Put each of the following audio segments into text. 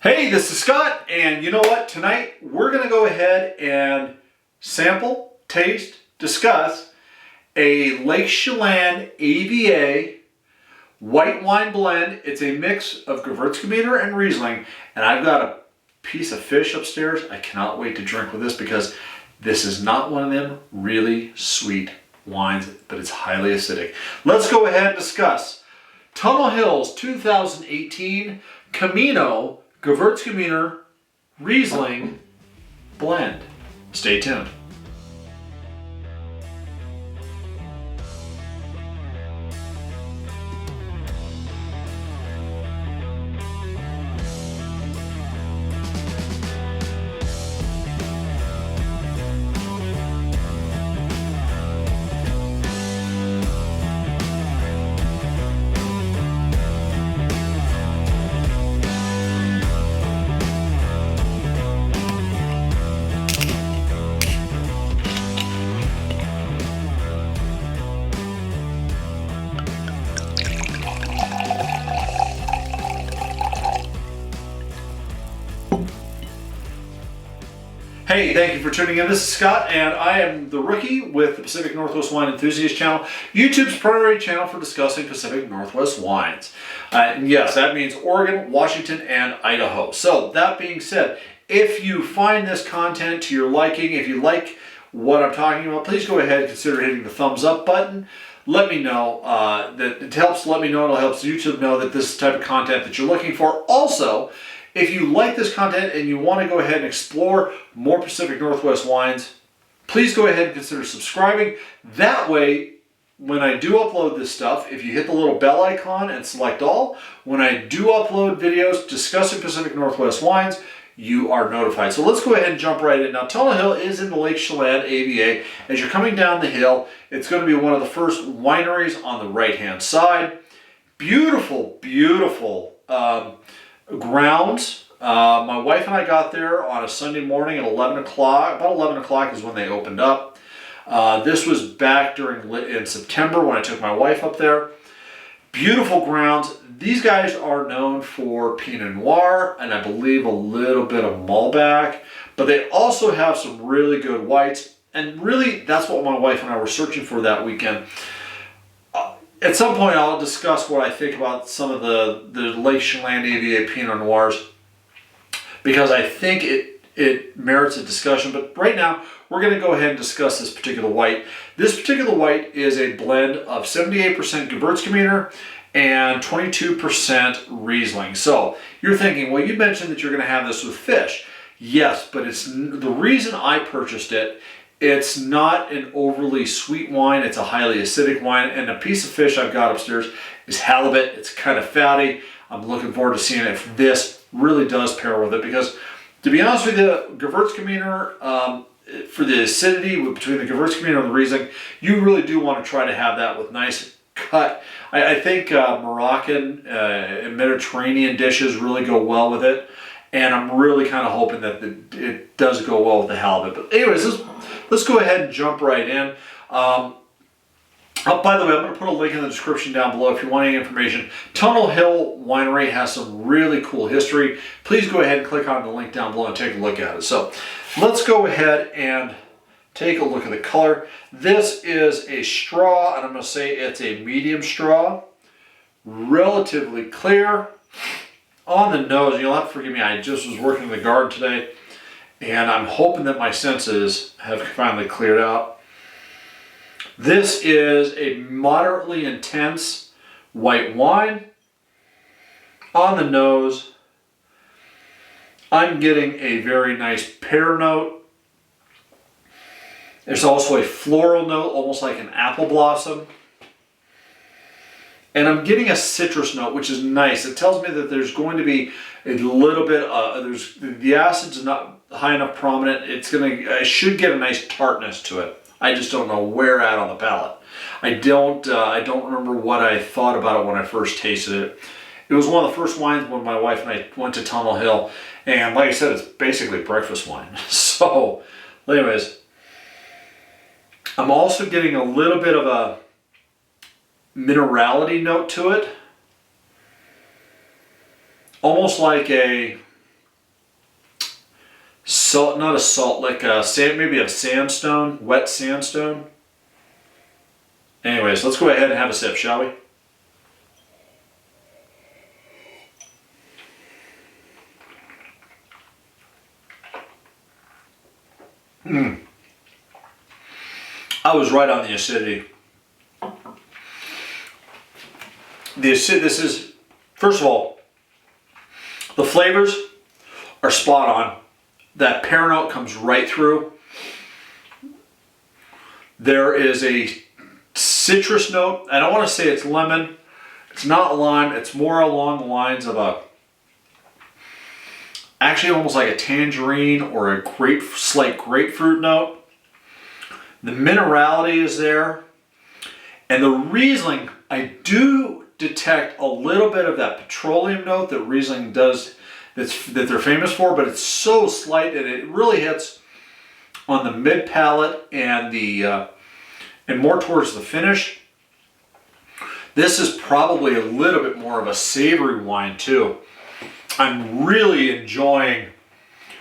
Hey, this is Scott, and you know what? Tonight we're going to go ahead and sample, taste, discuss a Lake Chelan AVA white wine blend. It's a mix of Gewürztraminer and Riesling, and I've got a piece of fish upstairs. I cannot wait to drink with this because this is not one of them really sweet wines, but it's highly acidic. Let's go ahead and discuss Tunnel Hill's 2018 Camino Gewürztraminer Riesling blend. Stay tuned. Hey, thank you for tuning in. This is Scott, and I am the rookie with the Pacific Northwest Wine Enthusiast channel, YouTube's primary channel for discussing Pacific Northwest wines. And yes, that means Oregon, Washington, and Idaho. So that being said, if you find this content to your liking, if you like what I'm talking about, please go ahead and consider hitting the thumbs up button. Let me know that it helps. Let me know. It'll help YouTube know that this is the type of content that you're looking for. Also, if you like this content and you want to go ahead and explore more Pacific Northwest wines, please go ahead and consider subscribing. That way, when I do upload this stuff, if you hit the little bell icon and select all, when I do upload videos discussing Pacific Northwest wines, you are notified. So let's go ahead and jump right in. Now, Tunnel Hill is in the Lake Chelan AVA. As you're coming down the hill, it's going to be one of the first wineries on the right-hand side. Beautiful, beautiful grounds. My wife and I got there on a Sunday morning at 11 o'clock. About 11 o'clock is when they opened up. This was back in September when I took my wife up there. Beautiful grounds. These guys are known for Pinot Noir and I believe a little bit of Malbec, but they also have some really good whites. And really, that's what my wife and I were searching for that weekend. At some point, I'll discuss what I think about some of the Lake Chelan AVA Pinot Noirs because I think it merits a discussion. But right now, we're going to go ahead and discuss this particular white. This particular white is a blend of 78% Gewürztraminer and 22% Riesling. So you're thinking, well, you mentioned that you're going to have this with fish. Yes, but it's the reason I purchased it. It's not an overly sweet wine. It's a highly acidic wine. And a piece of fish I've got upstairs is halibut. It's kind of fatty. I'm looking forward to seeing if this really does pair with it. Because to be honest with you, Gewürztraminer, for the acidity between the Gewürztraminer and the Riesling, you really do want to try to have that with nice cut. I think Moroccan and Mediterranean dishes really go well with it. And I'm really kind of hoping that it does go well with the halibut. But anyways, let's go ahead and jump right in. Oh, by the way, I'm going to put a link in the description down below if you want any information. Tunnel Hill Winery has some really cool history. Please go ahead and click on the link down below and take a look at it. So let's go ahead and take a look at the color. This is a straw, and I'm going to say it's a medium straw. Relatively clear. On the nose, you'll have to forgive me, I just was working in the garden today, and I'm hoping that my senses have finally cleared out. This is a moderately intense white wine. On the nose, I'm getting a very nice pear note. There's also a floral note, almost like an apple blossom. And I'm getting a citrus note, which is nice. It tells me that there's going to be a little bit, the acid's not high enough prominent. I should get a nice tartness to it. I just don't know where at on the palate. I don't remember what I thought about it when I first tasted it. It was one of the first wines when my wife and I went to Tunnel Hill. And like I said, it's basically breakfast wine. So, anyways, I'm also getting a little bit of a minerality note to it. Almost like a salt, not a salt, like a sand, maybe a sandstone, wet sandstone. Anyways, let's go ahead and have a sip, shall we? I was right on the acidity. This is, first of all, the flavors are spot on. That pear note comes right through. There is a citrus note. I don't want to say it's lemon. It's not lime. It's more along the lines of a, actually almost like a tangerine or a slight grapefruit note. The minerality is there. And the Riesling, I do detect a little bit of that petroleum note that Riesling does, that they're famous for, but it's so slight and it really hits on the mid palate and the and more towards the finish. This is probably a little bit more of a savory wine too. I'm really enjoying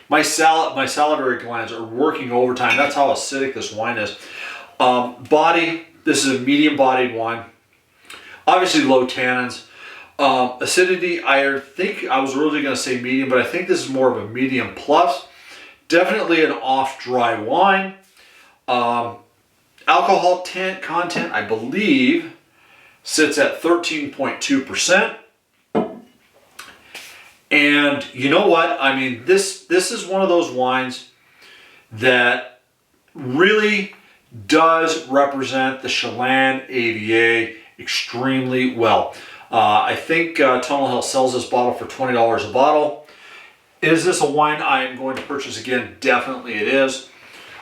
my salivary glands are working overtime. That's how acidic this wine is. Body, this is a medium bodied wine. Obviously low tannins. Acidity, I think I was really going to say medium, but I think this is more of a medium plus. Definitely an off dry wine. Alcohol content, I believe, sits at 13.2%. And you know what? I mean, this is one of those wines that really does represent the Chelan AVA extremely well. I think Tunnel Hill sells this bottle for $20 a bottle. Is this a wine I am going to purchase again? Definitely it is.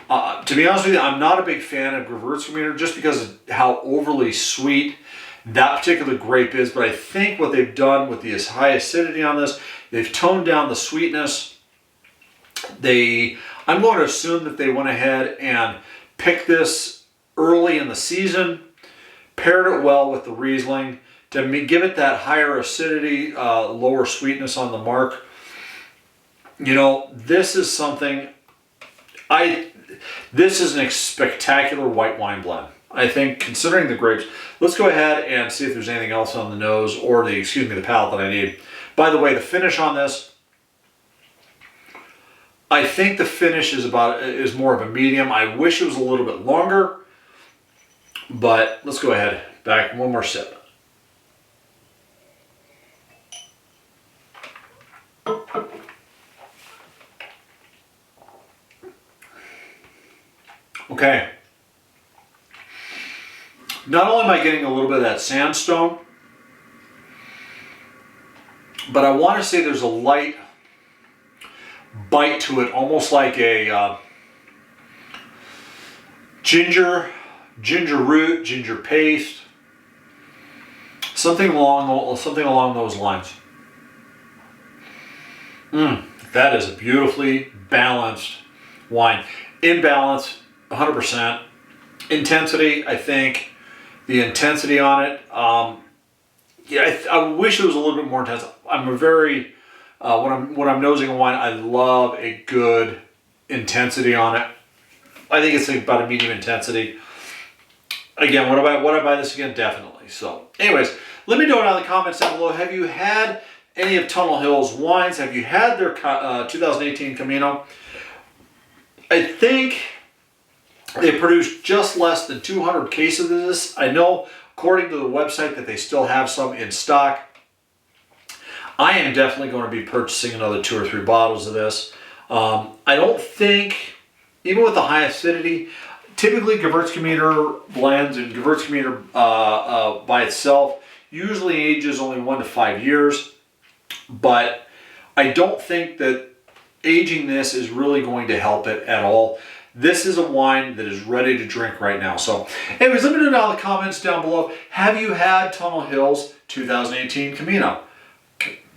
To be honest with you, I'm not a big fan of Gewürztraminer just because of how overly sweet that particular grape is, but I think what they've done with the high acidity on this, they've toned down the sweetness. I'm going to assume that they went ahead and picked this early in the season, paired it well with the Riesling to give it that higher acidity, lower sweetness on the mark. You know, this is something, this is a spectacular white wine blend. I think, considering the grapes, let's go ahead and see if there's anything else on the nose or the palate that I need. By the way, the finish on this, I think the finish is more of a medium. I wish it was a little bit longer, but let's go ahead. Back, one more sip. Okay. Not only am I getting a little bit of that sandstone, but I want to say there's a light bite to it, almost like a ginger root, ginger paste, something along those lines. That is a beautifully balanced wine. In balance, 100%. Intensity, I think. The intensity on it, yeah, I wish it was a little bit more intense. I'm a very, when I'm nosing a wine, I love a good intensity on it. I think it's about a medium intensity. Again, would I buy this again? Definitely. So, anyways, let me know down in the comments down below. Have you had any of Tunnel Hill's wines? Have you had their 2018 Camino? I think they produced just less than 200 cases of this. I know, according to the website, that they still have some in stock. I am definitely going to be purchasing another 2 or 3 bottles of this. I don't think, even with the high acidity, typically Gewürztraminer blends and Gewürztraminer by itself usually ages only 1 to 5 years. But I don't think that aging this is really going to help it at all. This is a wine that is ready to drink right now. So anyways, let me know down in the comments down below. Have you had Tunnel Hill's 2018 Camino?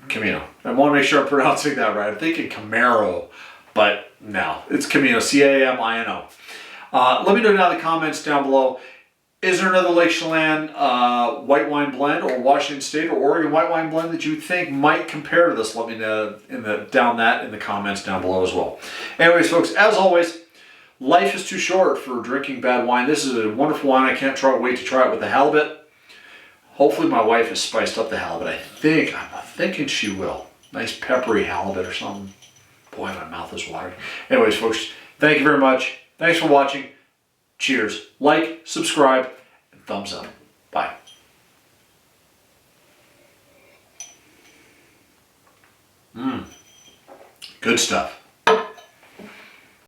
Camino. I want to make sure I'm pronouncing that right. I'm thinking Camaro, but no, it's Camino, C-A-M-I-N-O. Let me know down in the comments down below. Is there another Lake Chelan white wine blend or Washington State or Oregon white wine blend that you think might compare to this? Let me know in the comments down below as well. Anyways, folks, as always, life is too short for drinking bad wine. This is a wonderful wine. I can't wait to try it with the halibut. Hopefully my wife has spiced up the halibut. I'm thinking she will. Nice peppery halibut or something. Boy, my mouth is watering. Anyways, folks, thank you very much. Thanks for watching. Cheers. Like, subscribe, and thumbs up. Bye. Good stuff.